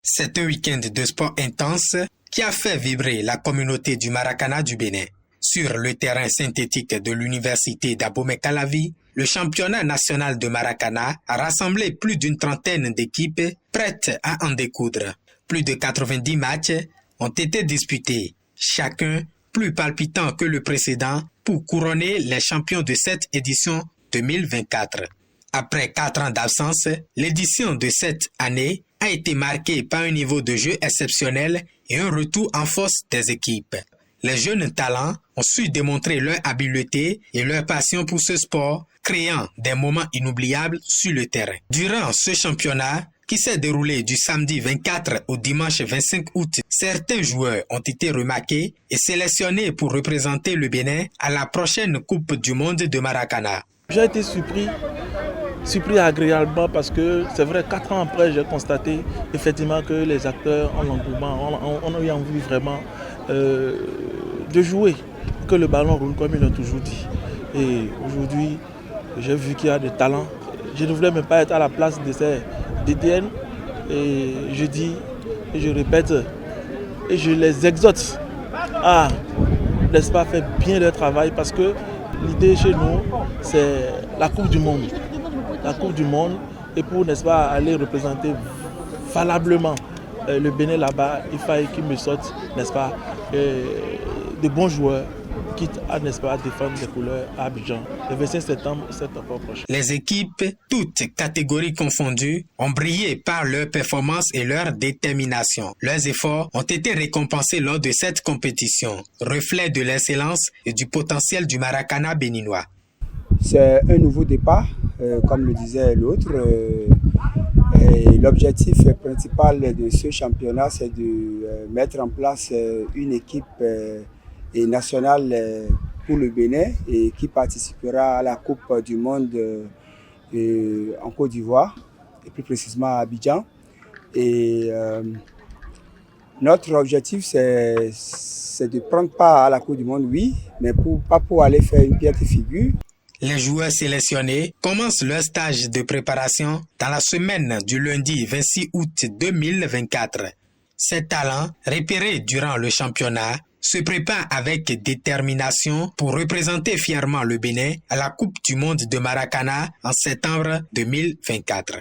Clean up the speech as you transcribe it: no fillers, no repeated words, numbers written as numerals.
C'est un week-end de sport intense qui a fait vibrer la communauté du Maracana du Bénin. Sur le terrain synthétique de l'université d'Abomey-Calavi, le championnat national de Maracana a rassemblé plus d'une trentaine d'équipes prêtes à en découdre. Plus de 90 matchs ont été disputés, chacun plus palpitant que le précédent pour couronner les champions de cette édition 2024. Après 4 ans d'absence, l'édition de cette année a été marquée par un niveau de jeu exceptionnel et un retour en force des équipes. Les jeunes talents ont su démontrer leur habileté et leur passion pour ce sport, créant des moments inoubliables sur le terrain. Durant ce championnat, qui s'est déroulé du samedi 24 au dimanche 25 août, certains joueurs ont été remarqués et sélectionnés pour représenter le Bénin à la prochaine Coupe du Monde de Maracana. J'ai été surpris agréablement parce que c'est vrai, 4 ans après, j'ai constaté effectivement que les acteurs ont l'engouement, on a eu envie vraiment de jouer, que le ballon roule comme il a toujours dit. Et aujourd'hui, j'ai vu qu'il y a des talents. Je ne voulais même pas être à la place de ces DTN. Et je dis, et je répète, et je les exhorte à, n'est-ce pas, faire bien leur travail parce que l'idée chez nous, c'est la Coupe du Monde. La Coupe du Monde, et pour, n'est-ce pas, aller représenter valablement le Bénin là-bas, il fallait qu'il me sorte, n'est-ce pas, de bons joueurs, quitte à, n'est-ce pas, défendre les couleurs à Abidjan le 25 septembre prochain. Les équipes, toutes catégories confondues, ont brillé par leur performance et leur détermination. Leurs efforts ont été récompensés lors de cette compétition, reflet de l'excellence et du potentiel du Maracana béninois. C'est un nouveau départ, comme le disait l'autre. L'objectif principal de ce championnat, c'est de mettre en place une équipe nationale pour le Bénin et qui participera à la Coupe du Monde en Côte d'Ivoire, et plus précisément à Abidjan. Et notre objectif, c'est de prendre part à la Coupe du Monde, oui, mais pas pour aller faire une piètre figure. Les joueurs sélectionnés commencent leur stage de préparation dans la semaine du lundi 26 août 2024. Ces talents, repérés durant le championnat, se préparent avec détermination pour représenter fièrement le Bénin à la Coupe du Monde de Maracana en septembre 2024.